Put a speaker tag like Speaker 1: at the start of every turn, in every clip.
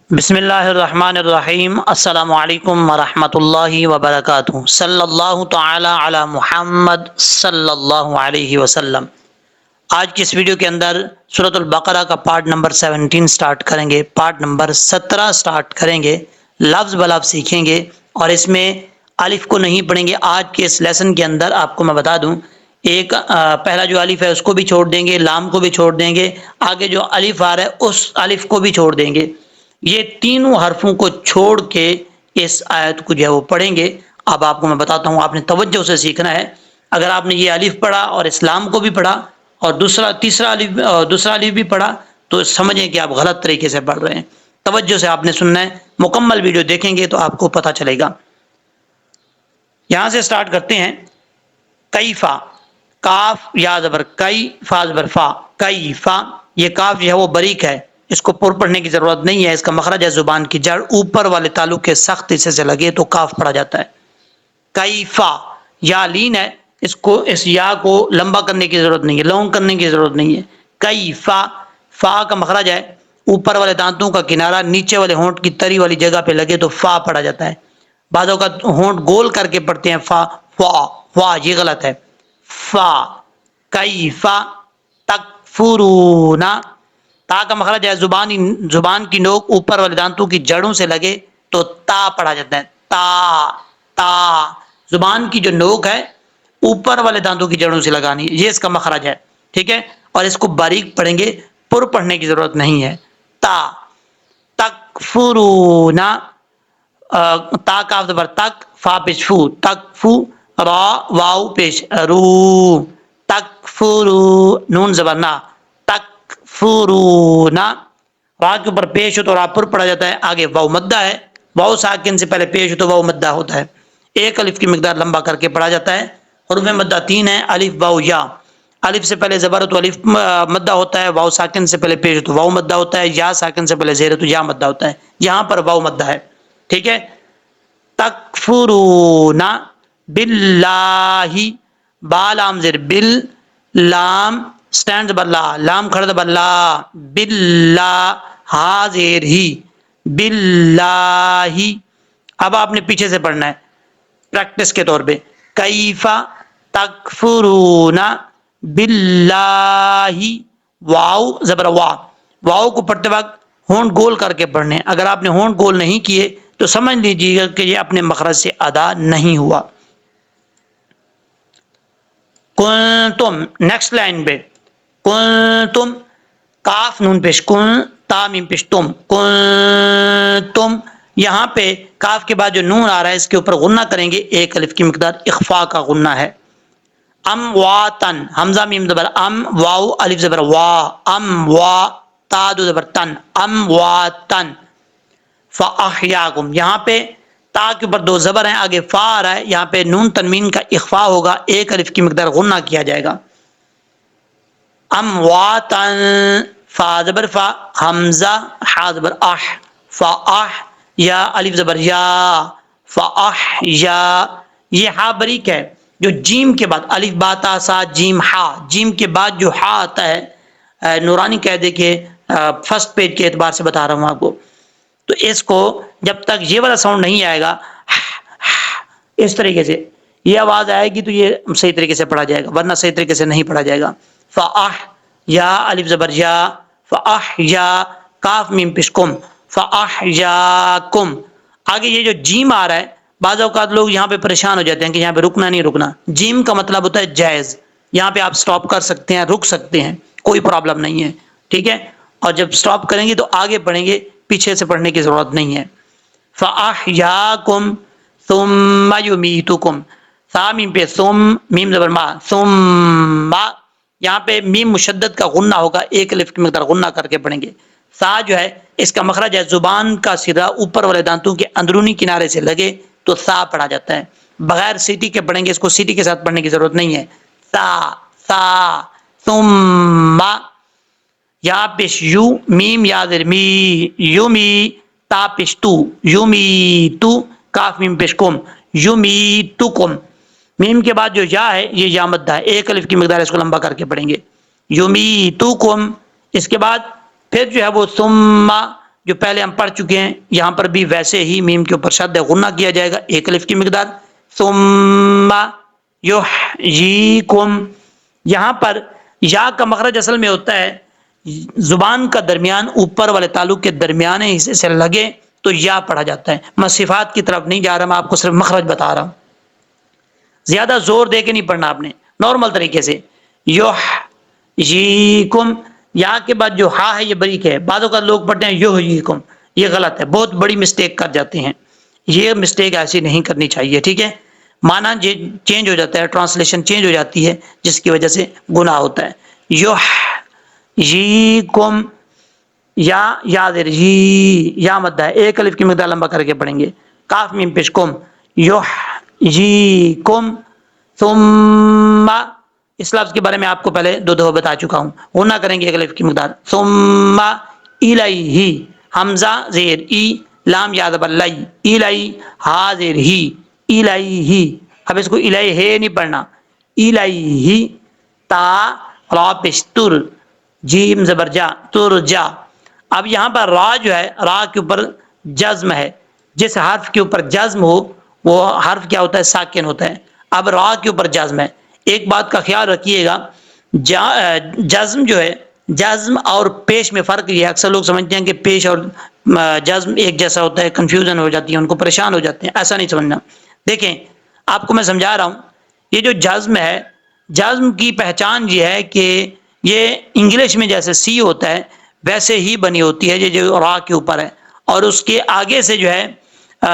Speaker 1: بسم اللہ الرحمن الرحیم، السلام علیکم ورحمۃ اللہ وبرکاتہ، صلی اللہ تعالی علی محمد صلی اللہ علیہ وسلم۔ آج کی اس ویڈیو کے اندر سورۃ البقرہ کا پارٹ نمبر 17 سٹارٹ کریں گے، پارٹ نمبر 17 سٹارٹ کریں گے، لفظ بلفظ سیکھیں گے اور اس میں الف کو نہیں پڑھیں گے۔ آج کے اس لیسن کے اندر آپ کو میں بتا دوں، ایک پہلا جو الف ہے اس کو بھی چھوڑ دیں گے، لام کو بھی چھوڑ دیں گے، آگے جو الف آ رہا ہے اس الف کو بھی چھوڑ دیں گے۔ یہ تینوں حرفوں کو چھوڑ کے اس آیت کو جو ہے وہ پڑھیں گے۔ اب آپ کو میں بتاتا ہوں، آپ نے توجہ سے سیکھنا ہے۔ اگر آپ نے یہ الف پڑھا اور اسلام کو بھی پڑھا اور تیسرا الف بھی پڑھا تو سمجھیں کہ آپ غلط طریقے سے پڑھ رہے ہیں۔ توجہ سے آپ نے سننا ہے، مکمل ویڈیو دیکھیں گے تو آپ کو پتہ چلے گا۔ یہاں سے سٹارٹ کرتے ہیں۔ کیفا، کاف یا زبر کئی، فا زبر فا، کیفا۔ یہ کاف جو ہے وہ باریک ہے، اس کو پر پڑھنے کی ضرورت نہیں ہے، اس کا مخرج ہے زبان کی جڑ اوپر والے تعلق کے سخت حصے سے لگے تو کاف پڑھا جاتا ہے۔ کیفا، یا لین ہے، اس یا کو لمبا کرنے کی ضرورت نہیں ہے، لونگ کرنے کی ضرورت نہیں ہے۔ کیفا، فا کا مخرج ہے اوپر والے دانتوں کا کنارہ نیچے والے ہونٹ کی تری والی جگہ پہ لگے تو فا پڑھا جاتا ہے۔ بعضوں کا ہونٹ گول کر کے پڑھتے ہیں فا، فا، یہ غلط ہے۔ فا، کیفا تکفرون، تا کا مخرج ہے زبان کی نوک اوپر والے دانتوں کی جڑوں سے لگے تو تا پڑھا جاتا ہے۔ تا زبان کی جو نوک ہے اوپر والے دانتوں کی جڑوں سے لگانی، یہ اس کا مخرج ہے، ٹھیک ہے، اور اس کو باریک پڑھیں گے، پر پڑھنے کی ضرورت نہیں ہے۔ تا، تکفرون، تا کاف زبر تک، فا پیش فو، تکفو، را واو پیش رو، تکفرو، نون زبر نا، تکفرون۔ را کے اوپر پیش ہو تو را پر پڑھا جاتا ہے، آگے واو مدہ ہے، واو ساکن سے پہلے پیش ہو تو واو مدہ ہوتا ہے۔ ایک الف کی مقدار لمبا کر کے پڑھا جاتا ہے۔ حروف مدہ 3 ہے، الف واو یا۔ الف سے پہلے زبر ہو تو الف مدہ ہوتا ہے، واو ساکن سے پہلے پیش ہو تو واو مدہ ہوتا ہے، یا ساکن سے پہلے زیر ہو تو یا مدہ ہوتا ہے، یہاں پر واو مدہ ہے، ٹھیک ہے۔ تکفرون باللہ، با لام زیر بل، لام سٹینڈ زبر لا، لام کھڑا زبر لا، باللہ، ہا زیر ہی، باللہ۔ اب آپ نے پیچھے سے پڑھنا ہے پریکٹس کے طور پہ۔ کیفا تکفرون باللہ، واو زبر وا، واو کو پڑھتے وقت ہونٹ گول کر کے پڑھنے، اگر آپ نے ہونٹ گول نہیں کیے تو سمجھ لیجیے گا کہ یہ اپنے مخرج سے ادا نہیں ہوا۔ کنتم، نیکسٹ لائن پہ، کنتم، کاف نون پیش کن، تا میم پیش تم، کنتم۔ یہاں پہ کاف کے بعد جو نون آ رہا ہے اس کے اوپر غنہ کریں گے، ایک الف کی مقدار اخفا کا غنہ ہے۔ امواتن، حمزہ میم زبر ام، واو الف زبر وا، اموا، تا دو زبر تن، امواتن۔ فاحیاکم، یہاں پہ تا کے اوپر دو زبر ہیں، آگے فا آ رہا ہے، یہاں پہ نون تنوین کا اخفا ہوگا، ایک الف کی مقدار غنہ کیا جائے گا۔ امواتن، فا زبر فا، حمزہ ہا زبر اح، فاح، یا الف زبر یا، فاحیا۔ یہ ہا باریک ہے، جو جیم کے بعد الف با تا سا جیم ہا، جیم کے بعد جو ہا آتا ہے، نورانی قاعدے کے فرسٹ پیج کے اعتبار سے بتا رہا ہوں آپ کو، تو اس کو جب تک یہ والا ساؤنڈ نہیں آئے گا اس طریقے سے یہ آواز آئے گی تو یہ صحیح طریقے سے پڑھا جائے گا، ورنہ صحیح طریقے سے نہیں پڑھا جائے گا۔ فاح، یا الف زبر یا، فاح یا، کاف میم پیش کم، فاح یا کم۔ آگے یہ جو جیم آ رہا ہے، بعض اوقات لوگ یہاں پہ پریشان ہو جاتے ہیں کہ یہاں پہ رکنا نہیں رکنا، جیم کا مطلب ہوتا ہے جائز، یہاں پہ آپ سٹاپ کر سکتے ہیں، رک سکتے ہیں، کوئی پرابلم نہیں ہے، ٹھیک ہے، اور جب سٹاپ کریں گے تو آگے پڑھیں گے، پیچھے سے پڑھنے کی ضرورت نہیں ہے۔ فاحیاکم ثم یمیتکم، ثا میم پہ ثم، میم زبر ما، ثم، یہاں پہ میم مشدد کا غنہ ہوگا، ایک الف کی مقدار غنہ کر کے پڑھیں گے۔ سا جو ہے اس کا مخرج ہے زبان کا سرا اوپر والے دانتوں کے اندرونی کنارے سے لگے تو سا پڑھا جاتا ہے، بغیر سیٹی کے پڑھیں گے، اس کو سیٹی کے ساتھ پڑھنے کی ضرورت نہیں ہے۔ سا ثم، یا پیش یو، میم یا زیر می، یومی، تا پیش تو، یومی تو، کاف میم پیش کم، یومی تو کم۔ میم کے بعد جو یا ہے یہ یا مدہ ہے، ایک الف کی مقدار اس کو لمبا کر کے پڑھیں گے، یومی تو کم۔ اس کے بعد پھر جو ہے وہ ثم، جو پہلے ہم پڑھ چکے ہیں، یہاں پر بھی ویسے ہی میم کے اوپر شد غنہ کیا جائے گا، ایک الف کی مقدار. ثم یحییکم، یہاں پر یا کا مخرج اصل میں ہوتا ہے زبان کا درمیان اوپر والے تعلق کے درمیانے حصے سے لگے تو یا پڑھا جاتا ہے. میں صفات کی طرف نہیں جا رہا، میں آپ کو صرف مخرج بتا رہا ہوں، زیادہ زور دے کے نہیں پڑھنا آپ نے، نارمل طریقے سے. یحییکم، یا کے بعد جو ہا ہے یہ بریک ہے، بعضوں کا لوگ پڑھتے ہیں یحییکم، یہ غلط ہے، بہت بڑی مسٹیک کر جاتے ہیں، یہ مسٹیک ایسی نہیں کرنی چاہیے. ٹھیک ہے، معنی چینج ہو جاتا ہے، ٹرانسلیشن چینج ہو جاتی ہے، جس کی وجہ سے گناہ ہوتا ہے. یحییکم، یا زیر یا مدہ ہے، ایک الف کی مقدار لمبا کر کے پڑھیں گے. کاف میم پیش کم، یحییکم ثم، اس لفظ کے بارے میں آپ کو پہلے دو دفعہ بتا چکا ہوں، غنہ کریں گے ایک الف کی مقدار. ثم الیہ، حمزہ زیر ای، لام یا زبر لی، الی، ہا زیر ہی، الیہ. اب اس کو الیہ نہیں پڑھنا، الیہ، تا را پیش تر، جیم زبر جا، ترجا. اب یہاں پر را جو ہے، را کے اوپر جزم ہے، جس حرف کے اوپر جزم ہو وہ حرف کیا ہوتا ہے؟ ساکن ہوتا ہے. اب را کے اوپر جزم ہے، ایک بات کا خیال رکھیے گا، جزم جو ہے، جزم اور پیش میں فرق یہ ہے، اکثر لوگ سمجھتے ہیں کہ پیش اور جزم ایک جیسا ہوتا ہے، کنفیوژن ہو جاتی ہے، ان کو پریشان ہو جاتے ہیں، ایسا نہیں سمجھنا. دیکھیں آپ کو میں سمجھا رہا ہوں، یہ جو جزم ہے، جزم کی پہچان یہ ہے کہ یہ انگلش میں جیسے سی ہوتا ہے ویسے ہی بنی ہوتی ہے، یہ جو را کے اوپر ہے، اور اس کے آگے سے جو ہے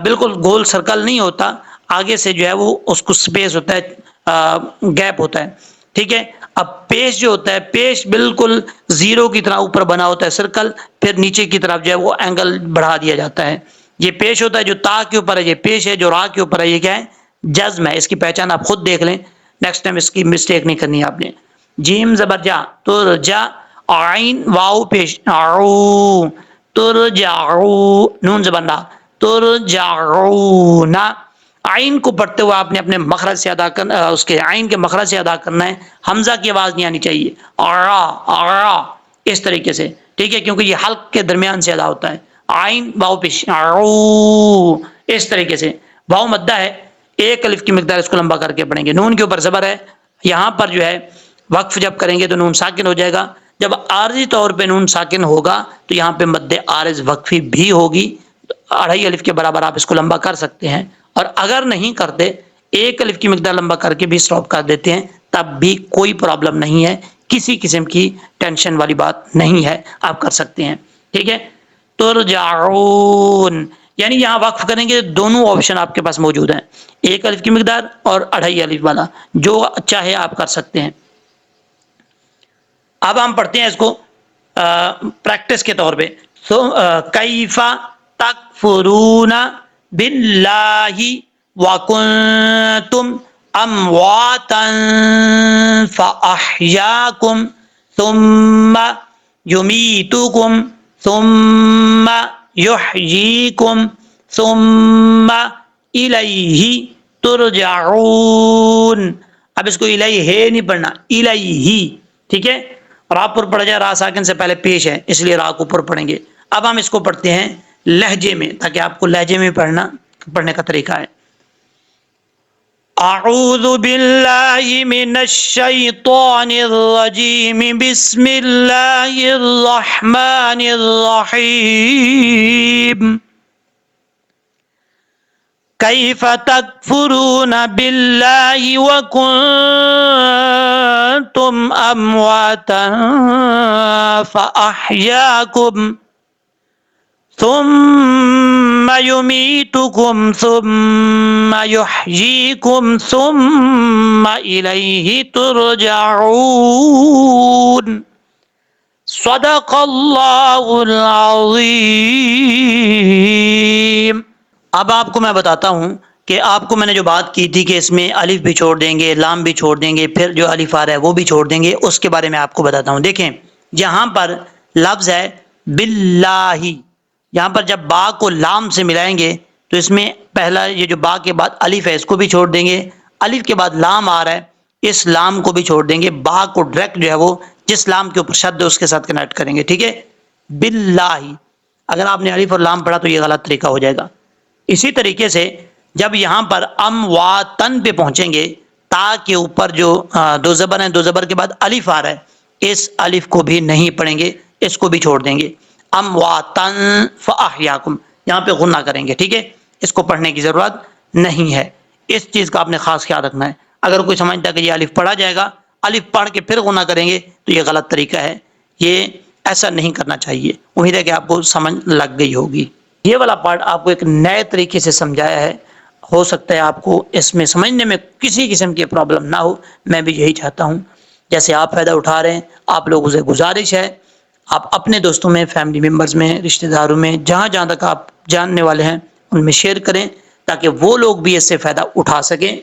Speaker 1: بالکل گول سرکل نہیں ہوتا، آگے سے جو ہے وہ اس کو سپیس ہوتا ہے، گیپ ہوتا ہے. ٹھیک ہے، اب پیش جو ہوتا ہے، پیش بالکل زیرو کی طرح اوپر بنا ہوتا ہے سرکل، پھر نیچے کی طرف جو ہے وہ اینگل بڑھا دیا جاتا ہے. یہ پیش ہوتا ہے جو تا کے اوپر ہے، یہ پیش ہے جو را کے اوپر ہے، یہ کیا ہے؟ جزم ہے. اس کی پہچان آپ خود دیکھ لیں، نیکسٹ ٹائم اس کی مسٹیک نہیں کرنی آپ نے. جیم زبر جا، ترجا، عین واو پیش عو، ترجعو، نون زبر نا، ترجعون. عین کو پڑھتے ہوئے آپ نے اپنے مخرج سے ادا کرنا، اس کے عین کے مخرج سے ادا کرنا ہے، حمزہ کی آواز نہیں آنی چاہیے، آرا اس طریقے سے. ٹھیک ہے، کیونکہ یہ حلق کے درمیان سے ادا ہوتا ہے. عین واو پیش عو، اس طریقے سے. واو مدہ ہے، ایک الف کی مقدار اس کو لمبا کر کے پڑھیں گے. نون کے اوپر زبر ہے، یہاں پر جو ہے وقف جب کریں گے تو نون ساکن ہو جائے گا. جب عارضی طور پہ نون ساکن ہوگا تو یہاں پہ مد عارض وقفی بھی ہوگی، اڑھائی الف کے برابر آپ اس کو لمبا کر سکتے ہیں، اور اگر نہیں کرتے ایک الف کی مقدار لمبا کر کے بھی اسٹاپ کر دیتے ہیں تب بھی کوئی پرابلم نہیں ہے، کسی قسم کی ٹینشن والی بات نہیں ہے، آپ کر سکتے ہیں. ٹھیک ہے، ترجعون، یعنی یہاں وقف کریں گے دونوں آپشن آپ کے پاس موجود ہیں، ایک الف کی مقدار اور اڑھائی الف والا، جو چاہے آپ کر سکتے ہیں. اب ہم پڑھتے ہیں اس کو پریکٹس کے طور پہ. کیف تکفرون باللہ وکنتم امواتا فاحیاکم ثم یمیتکم ثم یحییکم ثم الیہ ترجعون. اب اس کو الیہ نہیں پڑھنا، الیہ. ٹھیک ہے، را پر پڑھ جائے، را ساکن سے پہلے پیش ہے اس لیے را کو پر پڑھیں گے. اب ہم اس کو پڑھتے ہیں لہجے میں، تاکہ آپ کو لہجے میں پڑھنے کا طریقہ ہے. اعوذ باللہ من الشیطان الرجیم، بسم اللہ الرحمن الرحیم. کیف تکفرون باللہ وکنتم امواتا فاحیاکم ثم یمیتکم ثم یحییکم ثم الیہ ترجعون. صدق اللہ العظیم. اب آپ کو میں بتاتا ہوں کہ آپ کو میں نے جو بات کی تھی کہ اس میں الف بھی چھوڑ دیں گے، لام بھی چھوڑ دیں گے، پھر جو الف آ رہا ہے وہ بھی چھوڑ دیں گے، اس کے بارے میں آپ کو بتاتا ہوں. دیکھیں یہاں پر لفظ ہے باللہ، یہاں پر جب با کو لام سے ملائیں گے تو اس میں پہلا یہ جو با کے بعد الف ہے اس کو بھی چھوڑ دیں گے، الف کے بعد لام آ رہا ہے اس لام کو بھی چھوڑ دیں گے، با کو ڈائریکٹ جو ہے وہ جس لام کے اوپر شد ہے اس کے ساتھ کنیکٹ کریں گے. ٹھیک ہے، باللہ. اگر آپ نے الف اور لام پڑھا تو یہ غلط طریقہ ہو جائے گا۔ اسی طریقے سے جب یہاں پر امواتن پہ پہنچیں گے، تا کے اوپر جو دو زبر ہیں، دو زبر کے بعد الف آ رہا ہے، اس الف کو بھی نہیں پڑھیں گے، اس کو بھی چھوڑ دیں گے۔ امواتن فاحیاکم، یہاں پہ غنہ کریں گے، ٹھیک ہے، اس کو پڑھنے کی ضرورت نہیں ہے۔ اس چیز کا آپ نے خاص خیال رکھنا ہے۔ اگر کوئی سمجھتا ہے کہ یہ الف پڑھا جائے گا، الف پڑھ کے پھر غنہ کریں گے، تو یہ غلط طریقہ ہے، یہ ایسا نہیں کرنا چاہیے۔ امید ہے کہ آپ کو سمجھ لگ گئی ہوگی۔ یہ والا پارٹ آپ کو ایک نئے طریقے سے سمجھایا ہے، ہو سکتا ہے آپ کو اس میں سمجھنے میں کسی قسم کی پرابلم نہ ہو، میں بھی یہی چاہتا ہوں۔ جیسے آپ فائدہ اٹھا رہے ہیں، آپ لوگوں سے گزارش ہے آپ اپنے دوستوں میں، فیملی ممبرز میں، رشتہ داروں میں، جہاں جہاں تک آپ جاننے والے ہیں ان میں شیئر کریں، تاکہ وہ لوگ بھی اس سے فائدہ اٹھا سکیں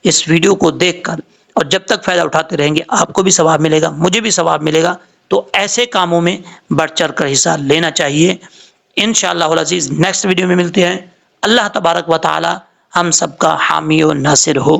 Speaker 1: اس ویڈیو کو دیکھ کر۔ اور جب تک فائدہ اٹھاتے رہیں گے آپ کو بھی ثواب ملے گا، مجھے بھی ثواب ملے گا۔ تو ایسے کاموں میں بڑھ چڑھ کر حصہ لینا چاہیے۔ انشاءاللہ العزیز نیکسٹ ویڈیو میں ملتے ہیں۔ اللہ تبارک و تعالی ہم سب کا حامی و ناصر ہو۔